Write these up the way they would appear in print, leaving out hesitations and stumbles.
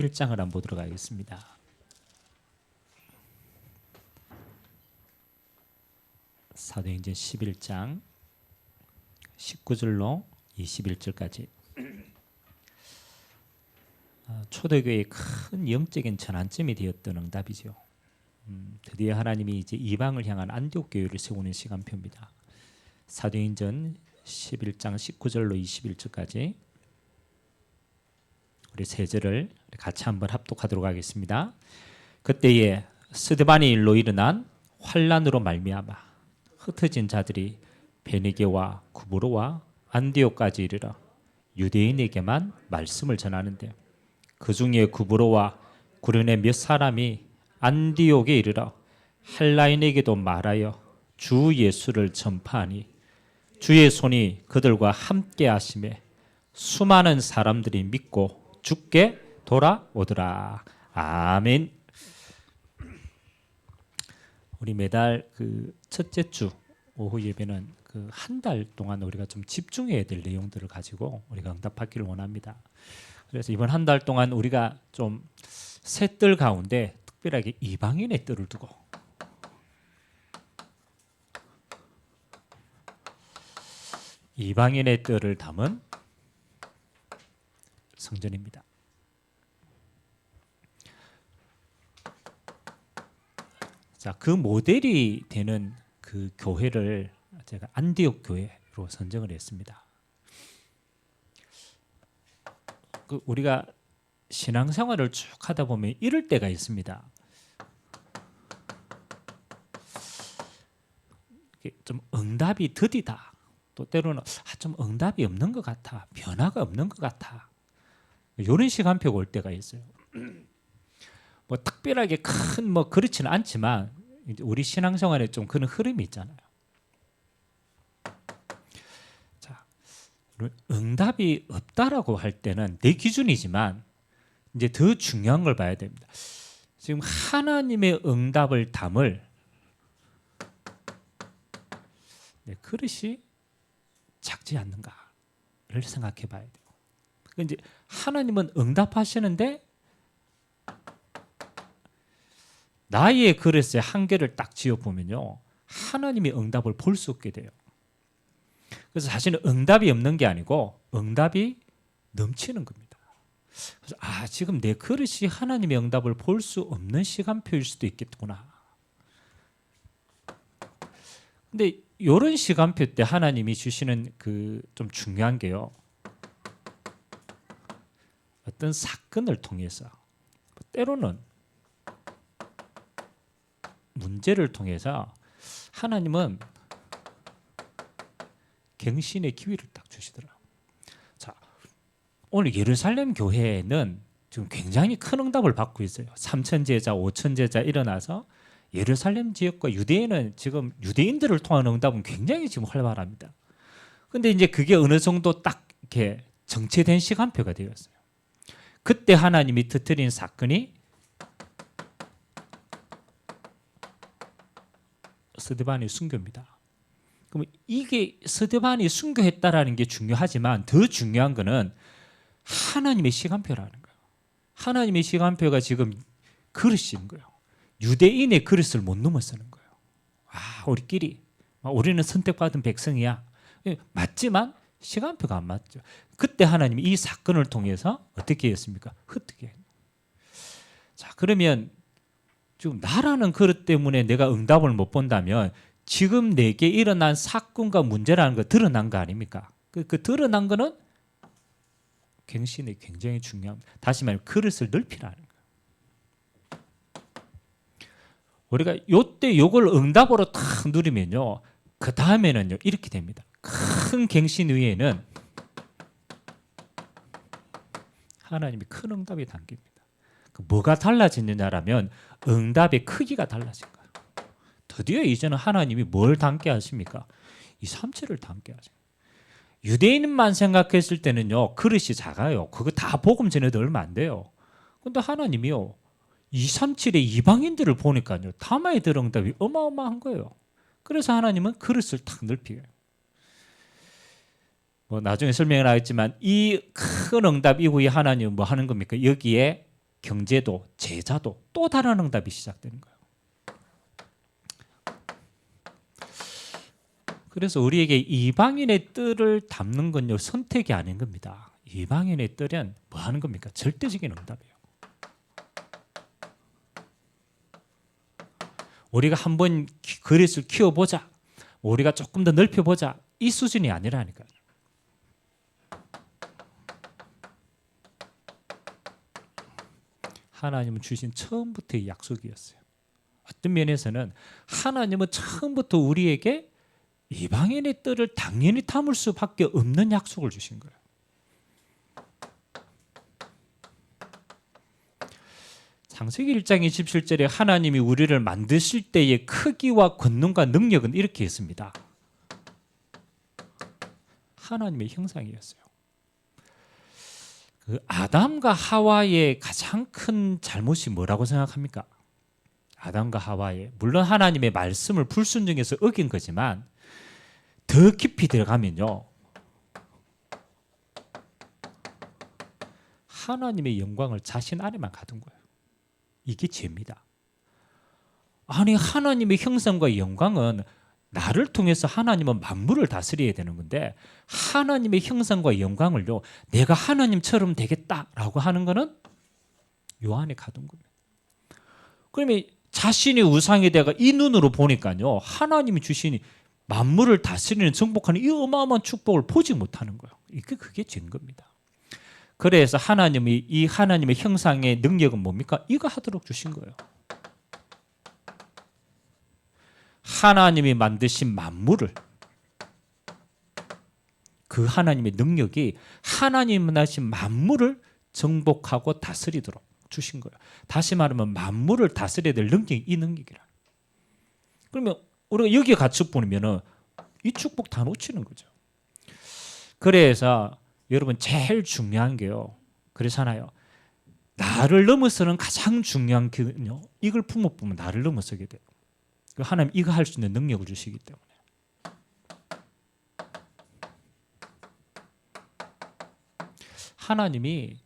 1장을 한번 보도록 하겠습니다. 사도행전 11장 19절로 21절까지 초대교회의 큰 영적인 전환점이 되었던 응답이죠. 드디어 하나님이 이제 이방을 향한 안디옥 교회를 세우는 시간표입니다. 사도행전 11장 19절로 21절까지 우리 세 절을 같이 한번 합독하도록 하겠습니다. 그때에 스데반의 일로 일어난 환란으로 말미암아 흩어진 자들이 베니게와 구브로와 안디옥까지 이르러 유대인에게만 말씀을 전하는데 그 중에 구브로와 구르네 몇 사람이 안디옥에 이르러 헬라인에게도 말하여 주 예수를 전파하니 주의 손이 그들과 함께 하심에 수많은 사람들이 믿고 죽게 돌아오더라. 아멘. 우리 매달 그 첫째 주 오후 예배는 그 한 달 동안 우리가 좀 집중해야 될 내용들을 가지고 우리가 응답받기를 원합니다. 그래서 이번 한 달 동안 우리가 좀 새 뜰 가운데 특별하게 이방인의 뜰을 두고 이방인의 뜰을 담은 성전입니다. 자, 그 모델이 되는 그 교회를 제가 안디옥 교회로 선정을 했습니다. 그 우리가 신앙생활을 쭉 하다 보면 이럴 때가 있습니다. 좀 응답이 더디다. 또 때로는 좀 응답이 없는 것 같아. 변화가 없는 것 같아. 이런 시간표가 올 때가 있어요. 뭐 특별하게 큰 뭐 그렇지는 않지만 우리 신앙생활에 좀 그런 흐름이 있잖아요. 자, 응답이 없다라고 할 때는 내 기준이지만 이제 더 중요한 걸 봐야 됩니다. 지금 하나님의 응답을 담을 내 그릇이 작지 않는가를 생각해 봐야 돼요. 이제 하나님은 응답하시는데 나의 그릇의 한계를 딱 지어보면요, 하나님의 응답을 볼 수 없게 돼요. 그래서 사실은 응답이 없는 게 아니고 응답이 넘치는 겁니다. 그래서 지금 내 그릇이 하나님의 응답을 볼 수 없는 시간표일 수도 있겠구나. 근데 이런 시간표 때 하나님이 주시는 그 좀 중요한 게요, 어떤 사건을 통해서 때로는 문제를 통해서 하나님은 갱신의 기회를 딱 주시더라. 자, 오늘 예루살렘 교회는 지금 굉장히 큰 응답을 받고 있어요. 3천 제자, 5천 제자 일어나서 예루살렘 지역과 유대인은 지금 유대인들을 통한 응답은 굉장히 지금 활발합니다. 근데 이제 그게 어느 정도 딱 이렇게 정체된 시간표가 되었어요. 그때 하나님이 터뜨린 사건이 스데반의 순교입니다. 그럼 이게 스데반이 순교했다라는 게 중요하지만 더 중요한 거는 하나님의 시간표라는 거예요. 하나님의 시간표가 지금 그릇인 거예요. 유대인의 그릇을 못 넘어서는 거예요. 우리끼리 우리는 선택받은 백성이야. 맞지만 시간표가 안 맞죠. 그때 하나님이 이 사건을 통해서 어떻게 했습니까? 흩게. 자, 그러면 지금 나라는 그릇 때문에 내가 응답을 못 본다면 지금 내게 일어난 사건과 문제라는 거 드러난 거 아닙니까? 그 드러난 거는 갱신이 굉장히 중요합니다. 다시 말하면 그릇을 넓히라는 거예요. 우리가 요때 요걸 응답으로 탁 누리면요, 그 다음에는요 이렇게 됩니다. 큰 갱신 위에는 하나님이 큰 응답이 담깁니다. 뭐가 달라지느냐라면 응답의 크기가 달라진 거예요. 드디어 이제는 하나님이 뭘 담게 하십니까? 이 삼체를 담게 하죠. 유대인만 생각했을 때는요, 그릇이 작아요. 그거 다 복음 전해도 얼마 안 돼요. 근데 하나님이요, 237의 이방인들을 보니까요, 담아야 될 응답이 어마어마한 거예요. 그래서 하나님은 그릇을 탁 넓히게. 뭐 나중에 설명을 하겠지만 이 큰 응답 이후에 하나님은 뭐 하는 겁니까? 여기에 경제도, 제자도 또 다른 응답이 시작되는 거예요. 그래서 우리에게 이방인의 뜰을 담는 건요, 선택이 아닌 겁니다. 이방인의 뜰은 뭐 하는 겁니까? 절대적인 응답이에요. 우리가 한번 그릇을 키워보자, 우리가 조금 더 넓혀보자, 이 수준이 아니라니까요. 하나님은 주신 처음부터의 약속이었어요. 어떤 면에서는 하나님은 처음부터 우리에게 이방인의 뜰을 당연히 담을 수밖에 없는 약속을 주신 거예요. 창세기 1장 27절에 하나님이 우리를 만드실 때의 크기와 권능과 능력은 이렇게 했습니다. 하나님의 형상이었어요. 그 아담과 하와의 가장 큰 잘못이 뭐라고 생각합니까? 아담과 하와의, 물론 하나님의 말씀을 불순종해서 어긴 거지만 더 깊이 들어가면요, 하나님의 영광을 자신 안에만 가둔 거예요. 이게 죄입니다. 아니, 하나님의 형상과 영광은 나를 통해서 하나님은 만물을 다스려야 되는 건데, 하나님의 형상과 영광을요, 내가 하나님처럼 되겠다라고 하는 거는 요 안에 가둔 겁니다. 그러면 자신의 우상에 대가 이 눈으로 보니까요, 하나님이 주신 만물을 다스리는 정복하는 이 어마어마한 축복을 보지 못하는 거예요. 그게 죄인 겁니다. 그래서 하나님이 이 하나님의 형상의 능력은 뭡니까? 이거 하도록 주신 거예요. 하나님이 만드신 만물을, 그 하나님의 능력이 하나님이 만드신 만물을 정복하고 다스리도록 주신 거예요. 다시 말하면 만물을 다스려야 될 능력이 이 능력이라. 그러면 우리가 여기에 갖춰 보면은 이 축복 다 놓치는 거죠. 그래서 여러분 제일 중요한 게요, 그렇잖아요. 나를 넘어서는 가장 중요한 게요, 이걸 품어보면 나를 넘어서게 돼요. 하나님 이거 할 수 있는 능력을 주시기 때문에. 하나님이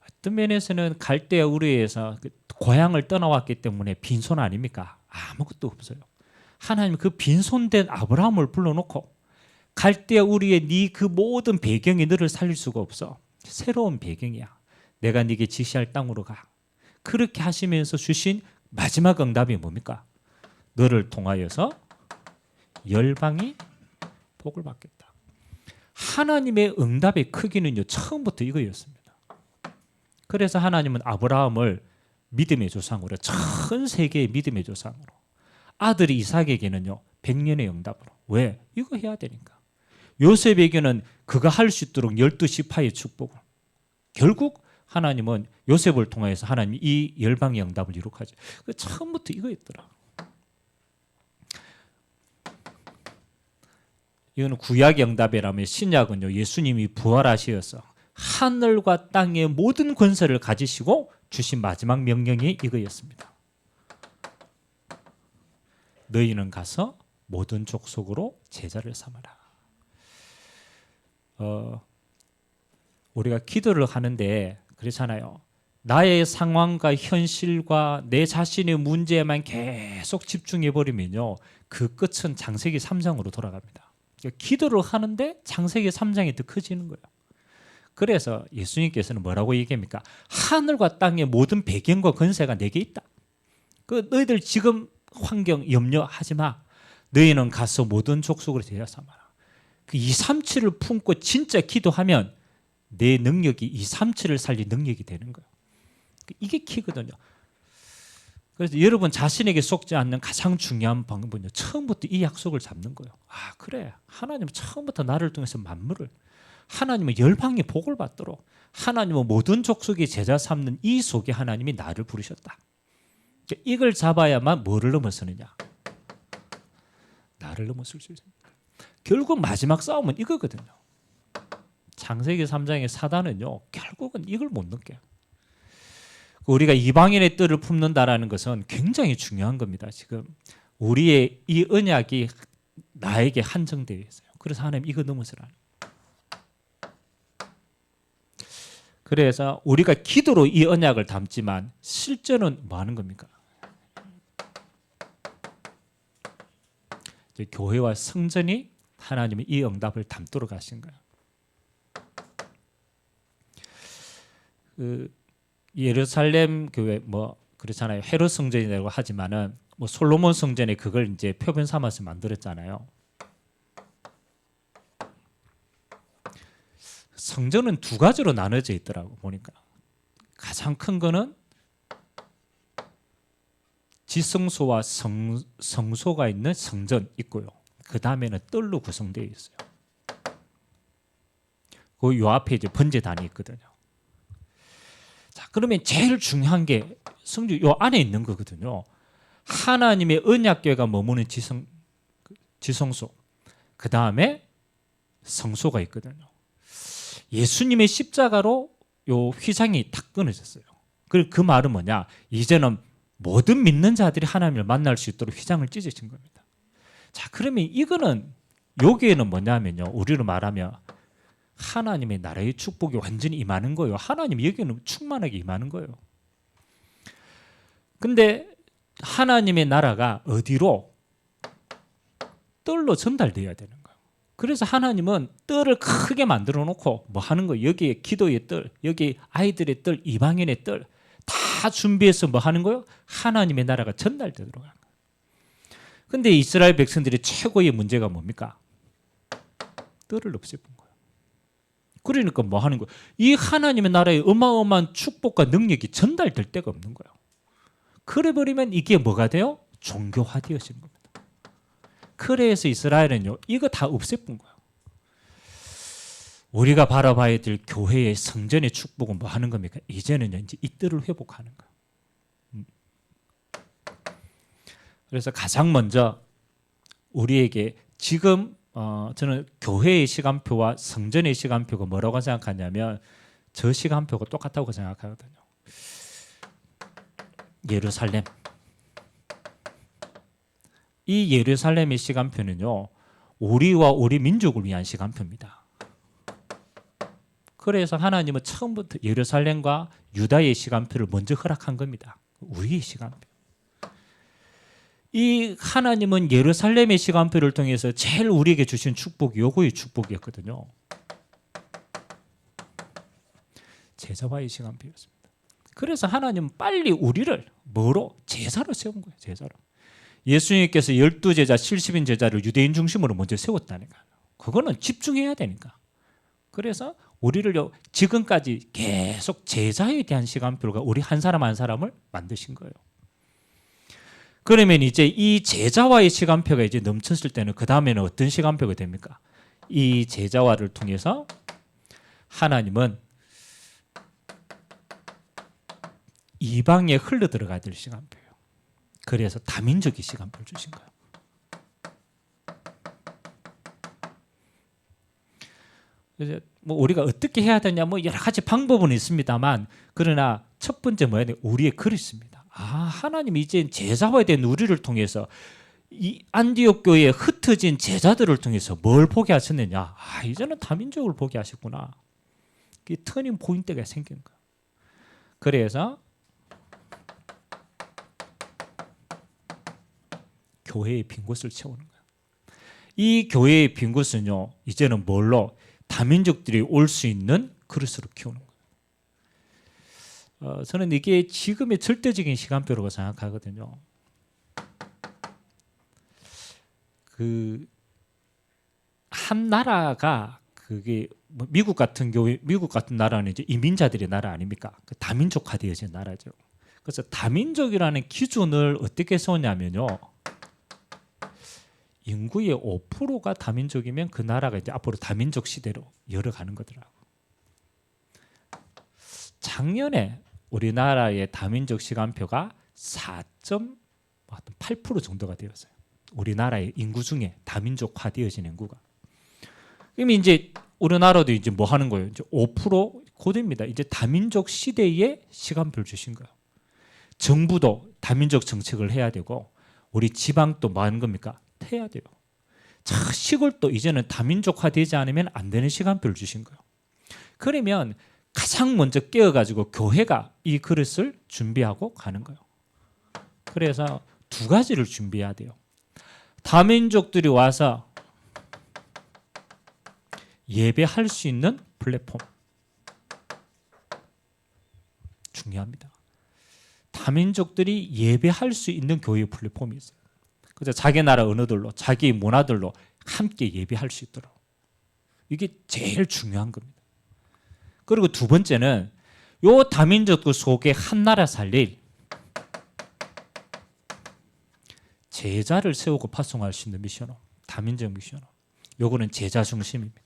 어떤 면에서는 갈대아 우르에서 고향을 떠나왔기 때문에 빈손 아닙니까? 아무것도 없어요. 하나님 그 빈손된 아브라함을 불러놓고 갈대아 우르의 네 그 모든 배경이 너를 살릴 수가 없어. 새로운 배경이야. 내가 네게 지시할 땅으로 가. 그렇게 하시면서 주신 마지막 응답이 뭡니까? 너를 통하여서 열방이 복을 받겠다. 하나님의 응답의 크기는요, 처음부터 이거였습니다. 그래서 하나님은 아브라함을 믿음의 조상으로, 전 세계의 믿음의 조상으로, 아들이 이삭에게는요 100년의 응답으로. 왜? 이거 해야 되니까. 요셉에게는 그가 할 수 있도록 12지파의 축복을. 결국 하나님은 요셉을 통해서 하나님이 이 열방의 응답을 이룩하죠. 처음부터 이거였더라. 이거는 구약의 응답이라면, 신약은요 예수님이 부활하시어서 하늘과 땅의 모든 권세를 가지시고 주신 마지막 명령이 이거였습니다. 너희는 가서 모든 족속으로 제자를 삼아라. 우리가 기도를 하는데 그렇잖아요. 나의 상황과 현실과 내 자신의 문제에만 계속 집중해버리면요, 그 끝은 창세기 3장으로 돌아갑니다. 기도를 하는데 창세기 3장이 더 커지는 거예요. 그래서 예수님께서는 뭐라고 얘기합니까? 하늘과 땅의 모든 배경과 권세가 내게 있다. 그 너희들 지금 환경 염려하지 마. 너희는 가서 모든 족속으로 제자 삼아라. 그 237을 품고 진짜 기도하면 내 능력이 237을 살릴 능력이 되는 거예요. 이게 키거든요. 그래서 여러분 자신에게 속지 않는 가장 중요한 방법은요, 처음부터 이 약속을 잡는 거예요. 아, 그래, 하나님은 처음부터 나를 통해서 만물을, 하나님은 열방의 복을 받도록, 하나님은 모든 족속의 제자 삼는 이 속에 하나님이 나를 부르셨다. 이걸 잡아야만 뭐를 넘어서느냐? 나를 넘어설 수 있습니다. 결국 마지막 싸움은 이거거든요. 창세기 3장의 사단은요, 결국은 이걸 못 넘겨요. 우리가 이방인의 뜰을 품는다라는 것은 굉장히 중요한 겁니다. 지금 우리의 이 언약이 나에게 한정되어 있어요. 그래서 하나님 이거 넘어서라는. 그래서 우리가 기도로 이 언약을 담지만 실제는 뭐 하는 겁니까? 이제 교회와 성전이 하나님의 이 응답을 담도록 하신 거예요. 그 예루살렘 교회 뭐 그렇잖아요. 헤롯 성전이라고 하지만은 뭐 솔로몬 성전에 그걸 이제 표변 삼아서 만들었잖아요. 성전은 두 가지로 나눠져 있더라고 보니까. 가장 큰 거는 지성소와 성소가 있는 성전 있고요. 그 다음에는 뜰로 구성되어 있어요. 그 요 앞에 이제 번제단이 있거든요. 자, 그러면 제일 중요한 게 성전 요 안에 있는 거거든요. 하나님의 언약궤가 머무는 지성소, 그 다음에 성소가 있거든요. 예수님의 십자가로 요 휘장이 탁 끊어졌어요. 그 말은 뭐냐? 이제는 모든 믿는 자들이 하나님을 만날 수 있도록 휘장을 찢으신 겁니다. 자, 그러면 이거는 여기에는 뭐냐면요. 우리로 말하면 하나님의 나라의 축복이 완전히 임하는 거예요. 하나님 여기는 충만하게 임하는 거예요. 근데 하나님의 나라가 어디로? 뜰로 전달돼야 되는 거예요. 그래서 하나님은 뜰을 크게 만들어 놓고 뭐 하는 거예요? 여기에 기도의 뜰, 여기 아이들의 뜰, 이방인의 뜰 다 준비해서 뭐 하는 거예요? 하나님의 나라가 전달되도록 하는 거예요. 근데 이스라엘 백성들의 최고의 문제가 뭡니까? 뜰을 없애본 거예요. 그러니까 뭐 하는 거예요? 이 하나님의 나라의 어마어마한 축복과 능력이 전달될 데가 없는 거예요. 그래 버리면 이게 뭐가 돼요? 종교화되어지는 겁니다. 그래서 이스라엘은요, 이거 다 없애본 거예요. 우리가 바라봐야 될 교회의 성전의 축복은 뭐 하는 겁니까? 이제는 이제 이 뜰을 회복하는 거예요. 그래서 가장 먼저 우리에게 지금 저는 교회의 시간표와 성전의 시간표가 뭐라고 생각하냐면 저 시간표가 똑같다고 생각하거든요. 예루살렘. 이 예루살렘의 시간표는요, 우리와 우리 민족을 위한 시간표입니다. 그래서 하나님은 처음부터 예루살렘과 유다의 시간표를 먼저 허락한 겁니다. 우리의 시간표. 이 하나님은 예루살렘의 시간표를 통해서 제일 우리에게 주신 축복이 요거의 축복이었거든요. 제자와의 시간표였습니다. 그래서 하나님은 빨리 우리를 뭐로? 제자로 세운 거예요. 제자로. 예수님께서 12제자, 70인 제자를 유대인 중심으로 먼저 세웠다니까요. 그거는 집중해야 되니까. 그래서 우리를 지금까지 계속 제자에 대한 시간표가 우리 한 사람 한 사람을 만드신 거예요. 그러면 이제 이 제자와의 시간표가 이제 넘쳤을 때는 그 다음에는 어떤 시간표가 됩니까? 이 제자와를 통해서 하나님은 이방에 흘러 들어가야 될 시간표예요. 그래서 다민족의 시간표를 주신 거예요. 그래서 뭐 우리가 어떻게 해야 되냐 뭐 여러 가지 방법은 있습니다만 그러나 첫 번째 뭐야? 우리의 그릇입니다. 하나님이 이제 제자화에 대한 우리를 통해서 이 안디옥 교회에 흩어진 제자들을 통해서 뭘 보게 하셨느냐? 이제는 다민족을 보게 하셨구나. 그 터닝 포인트가 생긴 거예요. 그래서 교회의 빈 곳을 채우는 거예요. 이 교회의 빈 곳은요, 이제는 뭘로? 다민족들이 올 수 있는 그릇으로 키우는 거예요. 저는 이게 지금의 절대적인 시간표라고 생각하거든요. 그 한 나라가 그게 뭐 미국 같은 경우에 미국 같은 나라는 이제 이민자들의 나라 아닙니까? 그 다민족화되어진 나라죠. 그래서 다민족이라는 기준을 어떻게 세우냐면요. 인구의 5%가 다민족이면 그 나라가 이제 앞으로 다민족 시대로 열어가는 거더라고. 작년에 우리나라의 다민족 시간표가 4.8% 정도가 되었어요. 우리나라의 인구 중에 다민족화되어진 인구가. 그럼 이제 우리나라도 이제 뭐 하는 거예요? 이제 5% 고됩니다. 이제 다민족 시대의 시간표를 주신 거예요. 정부도 다민족 정책을 해야 되고 우리 지방도 뭐 하는 겁니까? 해야 돼요. 시골도 이제는 다민족화되지 않으면 안 되는 시간표를 주신 거예요. 그러면 가장 먼저 깨어가지고 교회가 이 그릇을 준비하고 가는 거예요. 그래서 두 가지를 준비해야 돼요. 다민족들이 와서 예배할 수 있는 플랫폼. 중요합니다. 다민족들이 예배할 수 있는 교회 플랫폼이 있어요. 그래서 자기 나라 언어들로, 자기 문화들로 함께 예배할 수 있도록. 이게 제일 중요한 겁니다. 그리고 두 번째는 요 다민족들 속에 한 나라 살릴 제자를 세우고 파송할 수 있는 미션업, 다민족 미션업. 요거는 제자 중심입니다.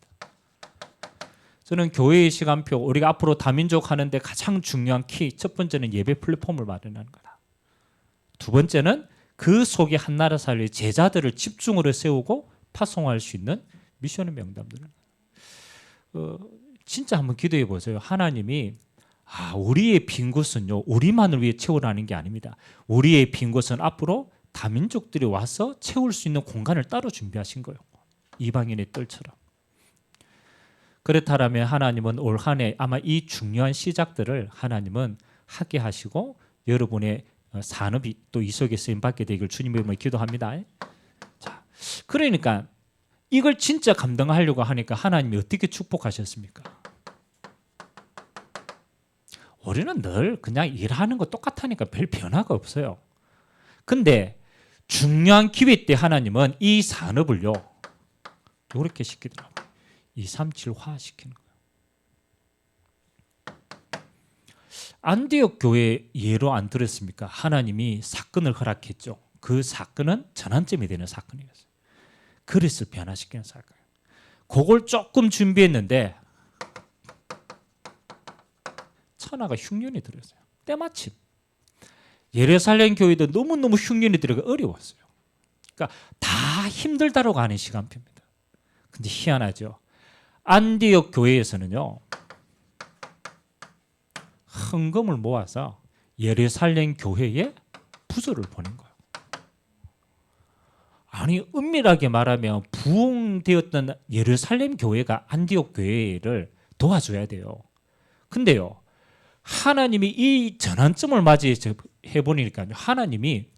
저는 교회의 시간표, 우리가 앞으로 다민족 하는데 가장 중요한 키, 첫 번째는 예배 플랫폼을 마련하는 거다. 두 번째는 그 속에 한 나라 살릴 제자들을 집중으로 세우고 파송할 수 있는 미션의 명담들은 진짜 한번 기도해 보세요. 하나님이 우리의 빈 곳은요, 우리만을 위해 채우라는 게 아닙니다. 우리의 빈 곳은 앞으로 다민족들이 와서 채울 수 있는 공간을 따로 준비하신 거예요. 이방인의 뜰처럼. 그렇다면 하나님은 올 한 해 아마 이 중요한 시작들을 하나님은 하게 하시고 여러분의 산업이 또 이 속에 쓰임 받게 되길 주님의 이름으로 기도합니다. 자, 그러니까 이걸 진짜 감당하려고 하니까 하나님이 어떻게 축복하셨습니까? 우리는 늘 그냥 일하는 거 똑같으니까 별 변화가 없어요. 근데 중요한 기회 때 하나님은 이 산업을요, 이렇게 시키더라고요. 237화 시키는 거예요. 안디옥 교회 예로 안 들었습니까? 하나님이 사건을 허락했죠. 그 사건은 전환점이 되는 사건이었어요. 그릇을 변화시키는 사건. 그걸 조금 준비했는데 천하가 흉년이 들었어요. 때마침 예루살렘 교회도 너무너무 흉년이 들어가 어려웠어요. 그러니까 다 힘들다라고 하는 시간표입니다. 근데 희한하죠. 안디옥 교회에서는요, 헌금을 모아서 예루살렘 교회에 부조를 보낸 거예요. 아니, 은밀하게 말하면 부흥되었던 예루살렘 교회가 안디옥 교회를 도와줘야 돼요. 근데요, 하나님이 이 전환점을 맞이해 보니까요, 하나님이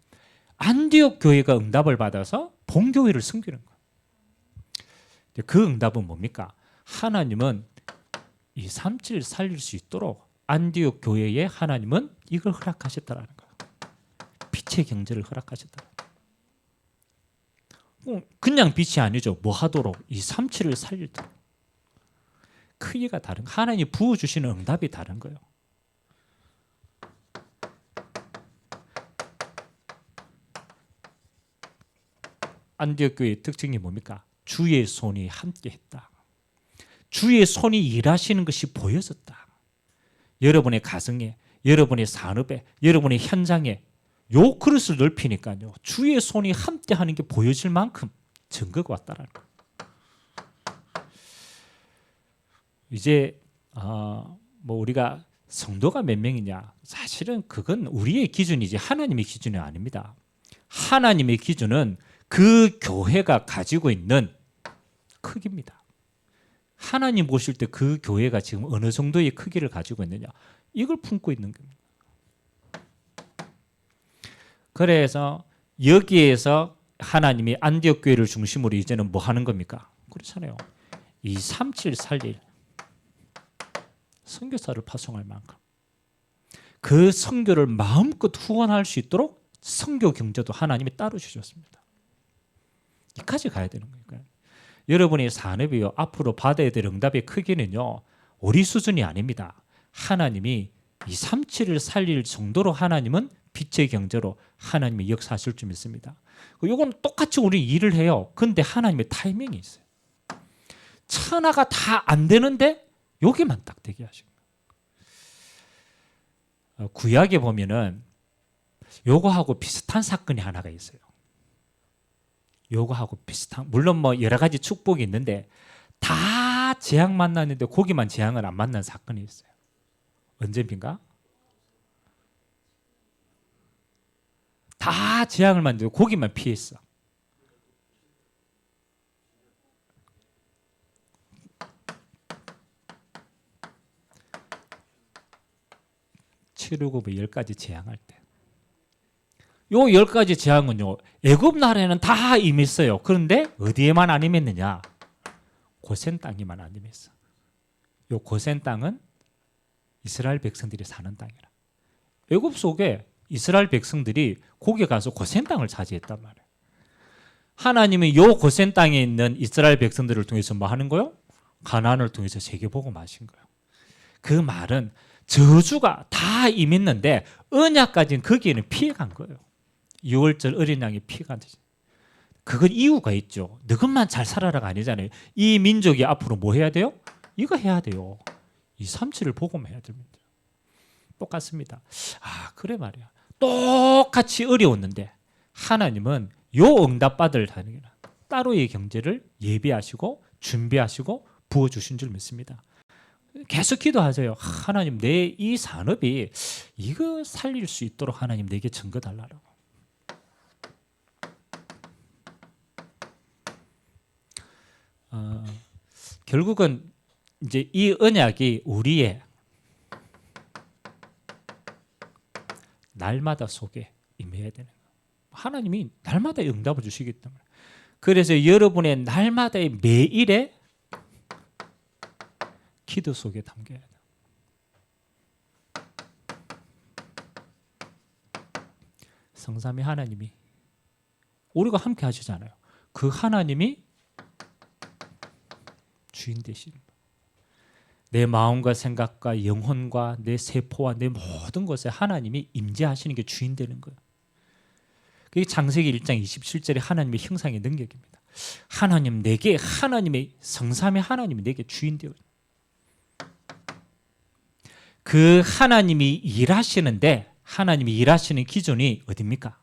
안디옥 교회가 응답을 받아서 본교회를 섬기는 거예요. 그 응답은 뭡니까? 하나님은 이 37 살릴 수 있도록 안디옥 교회에 하나님은 이걸 허락하셨다라는 거예요. 빛의 경제를 허락하셨다. 그냥 빛이 아니죠. 뭐 하도록? 이 37을 살리도록. 크기가 다른, 하나님이 부어주시는 응답이 다른 거예요. 안디옥 교회의 특징이 뭡니까? 주의 손이 함께했다. 주의 손이 일하시는 것이 보여졌다. 여러분의 가정에, 여러분의 산업에, 여러분의 현장에 요 그릇을 넓히니까요, 주의 손이 함께하는 게 보여질 만큼 증거가 왔다라는 거예요. 이제 뭐 우리가 성도가 몇 명이냐, 사실은 그건 우리의 기준이지 하나님의 기준이 아닙니다. 하나님의 기준은 그 교회가 가지고 있는 크기입니다. 하나님 보실 때 그 교회가 지금 어느 정도의 크기를 가지고 있느냐, 이걸 품고 있는 겁니다. 그래서 여기에서 하나님이 안디옥 교회를 중심으로 이제는 뭐 하는 겁니까? 그렇잖아요. 237 살릴 선교사를 파송할 만큼 그 선교를 마음껏 후원할 수 있도록 선교 경제도 하나님이 따로 주셨습니다. 여기까지 가야 되는 거니까요. 여러분의 산업이요, 앞으로 받아야 될 응답의 크기는요, 우리 수준이 아닙니다. 하나님이 237을 살릴 정도로 하나님은 빛의 경제로 하나님이 역사하실 줄 믿습니다. 이건 똑같이 우리 일을 해요. 근데 하나님의 타이밍이 있어요. 천하가 다 안 되는데 여기만 딱 되게 하시고. 구약에 보면은 요거하고 비슷한 사건이 하나가 있어요. 요거하고 비슷한, 물론 뭐 여러 가지 축복이 있는데 다 재앙 만났는데 거기만 재앙을 안 만난 사건이 있어요. 언제입니까? 다 재앙을 만들고 거기만 피했어. 7월급의 10가지 재앙할 때. 요 10가지 재앙은요. 애굽 나라에는 다 임했어요. 그런데 어디에만 안 임했느냐? 고센 땅에만 안 임했어. 요 고센 땅은 이스라엘 백성들이 사는 땅이라. 애굽 속에 이스라엘 백성들이 거기 가서 고센 땅을 차지했단 말이에요. 하나님이 요 고센 땅에 있는 이스라엘 백성들을 통해서 뭐 하는 거요? 가나안을 통해서 세계복음 하신 거예요. 그 말은 저주가 다 임했는데 언약까지는 거기에는 피해간 거예요. 6월절 어린 양이 피해간 거지. 그건 이유가 있죠. 너것만 잘 살아라가 아니잖아요. 이 민족이 앞으로 뭐 해야 돼요? 이거 해야 돼요. 237을 복음해야 됩니다. 똑같습니다. 아, 그래 말이야. 똑같이 어려웠는데 하나님은 요 응답받을 따로의 경제를 예비하시고 준비하시고 부어주신 줄 믿습니다. 계속 기도하세요. 하나님, 내 이 산업이 이거 살릴 수 있도록 하나님 내게 증거 달라고. 결국은 이제 이 언약이 우리의 날마다 속에 임해야 되는 거예요. 하나님이 날마다 응답을 주시기 때문에. 그래서 여러분의 날마다의 매일의 기도 속에 담겨야 돼요. 성삼위 하나님이 우리가 함께 하시잖아요. 그 하나님이 주인 되시는 거예요. 내 마음과 생각과 영혼과 내 세포와 내 모든 것에 하나님이 임재하시는 게 주인 되는 거예요. 그게 창세기 1장 27절에 하나님의 형상의 능력입니다. 하나님 내게 하나님의 성삼위 하나님이 내게 주인 되어요. 그 하나님이 일하시는데 하나님이 일하시는 기준이 어디입니까?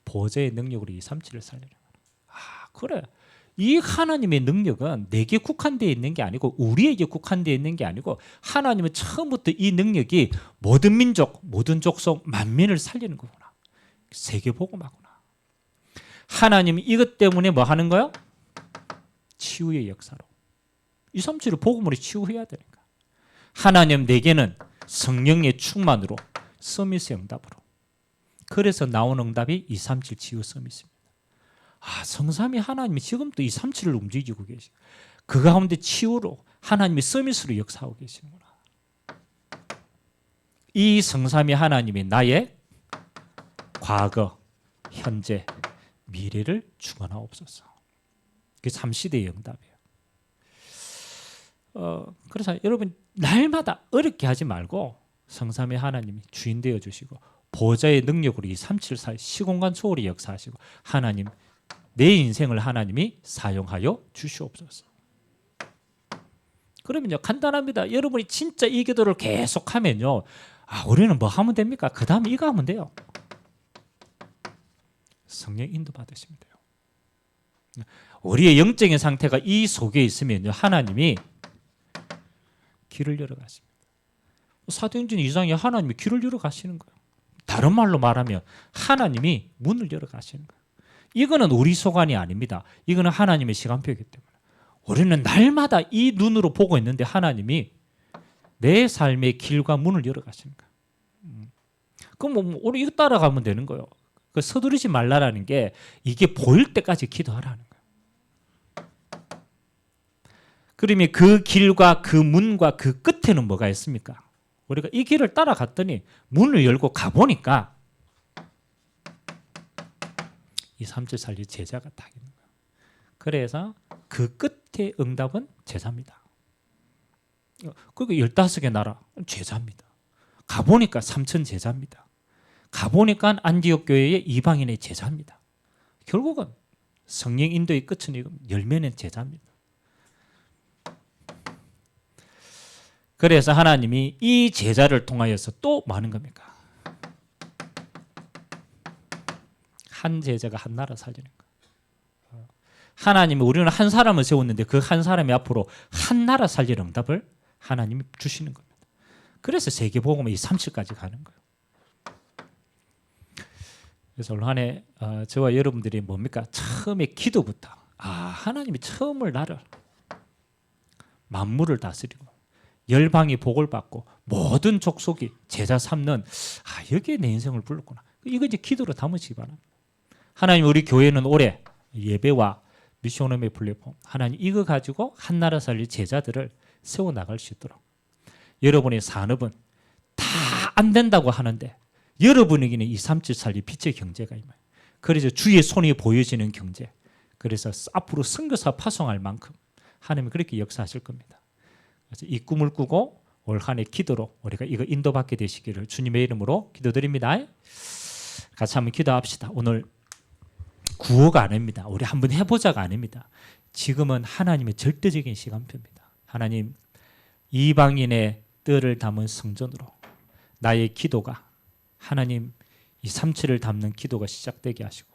보좌의 능력으로 237을 살리는 거예요. 아, 그래. 이 하나님의 능력은 내게 국한되어 있는 게 아니고 우리에게 국한되어 있는 게 아니고 하나님은 처음부터 이 능력이 모든 민족, 모든 족속, 만민을 살리는 거구나. 세계복음하구나. 하나님이 이것 때문에 뭐 하는 거예요? 치유의 역사로. 237을 복음으로 치유해야 되니까. 하나님 내게는 성령의 충만으로 서밋의 응답으로. 그래서 나온 응답이 237 치유 서밋입니다. 아, 성삼위 하나님이 지금도 237을 움직이고 계시고 그 가운데 치유로 하나님이 서밋으로 역사하고 계시는구나. 이 성삼위 하나님이 나의 과거, 현재, 미래를 주관하옵소서. 그게 삼시대의 응답이에요. 그래서 여러분 날마다 어렵게 하지 말고 성삼위 하나님이 주인 되어 주시고 보좌의 능력으로 이 374 시공간 초월이 역사하시고 하나님 내 인생을 하나님이 사용하여 주시옵소서. 그러면요 간단합니다. 여러분이 진짜 이 기도를 계속하면요, 아 우리는 뭐 하면 됩니까? 그 다음에 이거 하면 돼요. 성령 인도 받으시면 돼요. 우리의 영적인 상태가 이 속에 있으면요 하나님이 길을 열어 가십니다. 사도행전 2장에 하나님이 길을 열어 가시는 거예요. 다른 말로 말하면 하나님이 문을 열어 가시는 거예요. 이거는 우리 소관이 아닙니다. 이거는 하나님의 시간표이기 때문에 우리는 날마다 이 눈으로 보고 있는데 하나님이 내 삶의 길과 문을 열어 가시는 거예요. 그럼 뭐 우리 이거 따라가면 되는 거예요. 그 서두르지 말라라는 게 이게 보일 때까지 기도하라는 거예요. 그러면 그 길과 그 문과 그 끝에는 뭐가 있습니까? 우리가 이 길을 따라갔더니 문을 열고 가보니까 이 374 제자가 딱 있는 거예요. 그래서 그 끝에 응답은 제자입니다. 그리고 15개 나라 제자입니다. 가보니까 3천 제자입니다. 가보니까 안디옥 교회의 이방인의 제자입니다. 결국은 성령 인도의 끝은 열매는 제자입니다. 그래서 하나님이 이 제자를 통하여서 또 뭐 하는 겁니까? 한 제자가 한 나라 살리는 거예요. 하나님이 우리는 한 사람을 세웠는데 그 한 사람이 앞으로 한 나라 살릴 응답을 하나님이 주시는 겁니다. 그래서 세계복음이 37까지 가는 거예요. 그래서 올 한 해 저와 여러분들이 뭡니까? 처음에 기도부터 하나님이 처음을 나를 만물을 다스리고 열방이 복을 받고 모든 족속이 제자 삼는 여기에 내 인생을 불렀구나. 이거 이제 기도로 담으시기 바랍니다. 하나님 우리 교회는 올해 예배와 미션홈의 플랫폼 하나님 이거 가지고 한 나라 살릴 제자들을 세워나갈 수 있도록 여러분의 산업은 다 안 된다고 하는데 여러분에게는 237 살릴 빛의 경제가 임해요. 그래서 주의 손이 보여지는 경제 그래서 앞으로 선교사 파송할 만큼 하나님이 그렇게 역사하실 겁니다. 그래서 이 꿈을 꾸고 올 한 해 기도로 우리가 이거 인도받게 되시기를 주님의 이름으로 기도드립니다. 같이 한번 기도합시다. 오늘 구호가 아닙니다. 우리 한번 해보자가 아닙니다. 지금은 하나님의 절대적인 시간표입니다. 하나님 이방인의 뜰을 담은 성전으로 나의 기도가 하나님 237을 담는 기도가 시작되게 하시고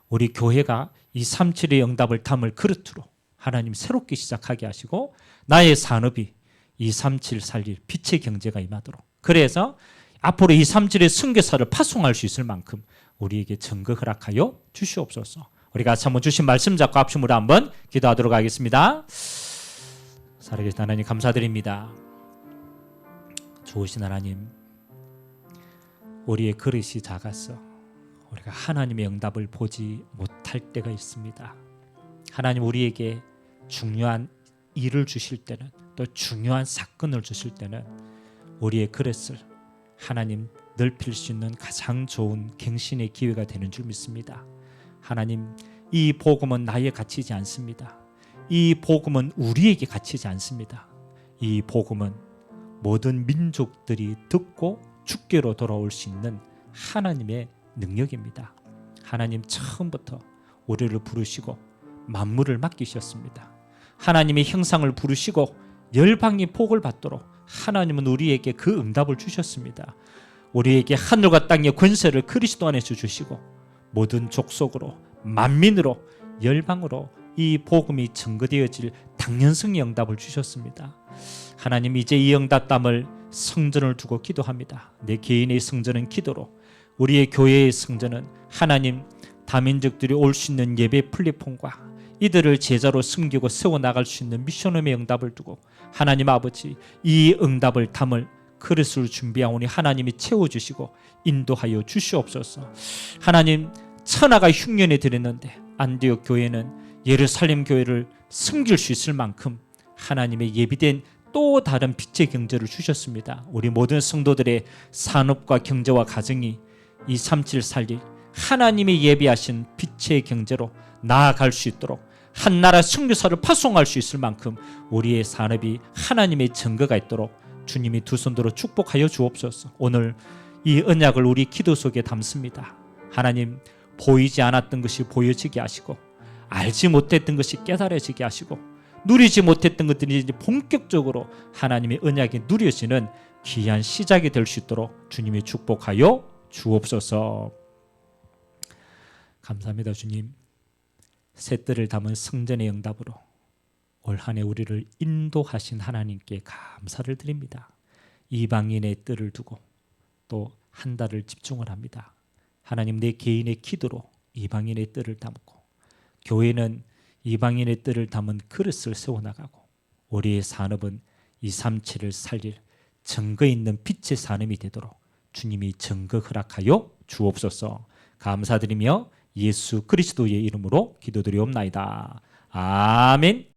우리 교회가 237의 응답을 담을 그릇으로 하나님 새롭게 시작하게 하시고 나의 산업이 237 살릴 빛의 경제가 임하도록 그래서 앞으로 237의 선교사를 파송할 수 있을 만큼 우리에게 증거 허락하여 주시옵소서. 우리가 같이 한번 주신 말씀 잡고 합심으로 한번 기도하도록 하겠습니다. 살아계신 하나님 감사드립니다. 좋으신 하나님 우리의 그릇이 작아서 우리가 하나님의 응답을 보지 못할 때가 있습니다. 하나님 우리에게 중요한 일을 주실 때는 또 중요한 사건을 주실 때는 우리의 그릇을 하나님 넓힐 수 있는 가장 좋은 갱신의 기회가 되는 줄 믿습니다. 하나님 이 복음은 나에 갇히지 않습니다. 이 복음은 우리에게 갇히지 않습니다. 이 복음은 모든 민족들이 듣고 주께로 돌아올 수 있는 하나님의 능력입니다. 하나님 처음부터 우리를 부르시고 만물을 맡기셨습니다. 하나님의 형상을 부르시고 열방이 복을 받도록 하나님은 우리에게 그 응답을 주셨습니다. 우리에게 하늘과 땅의 권세를 그리스도 안에서 주시고 모든 족속으로 만민으로 열방으로 이 복음이 증거되어질 당연성의 응답을 주셨습니다. 하나님 이제 이 응답담을 성전을 두고 기도합니다. 내 개인의 성전은 기도로 우리의 교회의 성전은 하나님 다민족들이 올 수 있는 예배 플랫폼과 이들을 제자로 섬기고 세워나갈 수 있는 미션홈의 응답을 두고 하나님 아버지 이 응답을 담을 그릇을 준비하오니 하나님이 채워주시고 인도하여 주시옵소서. 하나님 천하가 흉년에 들었는데 안디옥 교회는 예루살렘 교회를 섬길 수 있을 만큼 하나님의 예비된 또 다른 빛의 경제를 주셨습니다. 우리 모든 성도들의 산업과 경제와 가정이 237 살릴 하나님이 예비하신 빛의 경제로 나아갈 수 있도록 한나라 선교사를 파송할 수 있을 만큼 우리의 산업이 하나님의 증거가 있도록 주님이 두 손으로 축복하여 주옵소서. 오늘 이 언약을 우리 기도 속에 담습니다. 하나님 보이지 않았던 것이 보여지게 하시고 알지 못했던 것이 깨달아지게 하시고 누리지 못했던 것들이 이제 본격적으로 하나님의 언약이 누려지는 귀한 시작이 될 수 있도록 주님이 축복하여 주옵소서. 감사합니다. 주님 새 뜰을 담은 성전의 응답으로 올 한 해 우리를 인도하신 하나님께 감사를 드립니다. 이방인의 뜰을 두고 또 한 달을 집중을 합니다. 하나님 내 개인의 기도로 이방인의 뜰을 담고 교회는 이방인의 뜰을 담은 그릇을 세워나가고 우리의 산업은 237을 살릴 증거 있는 빛의 산업이 되도록 주님이 증거 허락하여 주옵소서. 감사드리며 예수 그리스도의 이름으로 기도드리옵나이다. 아멘.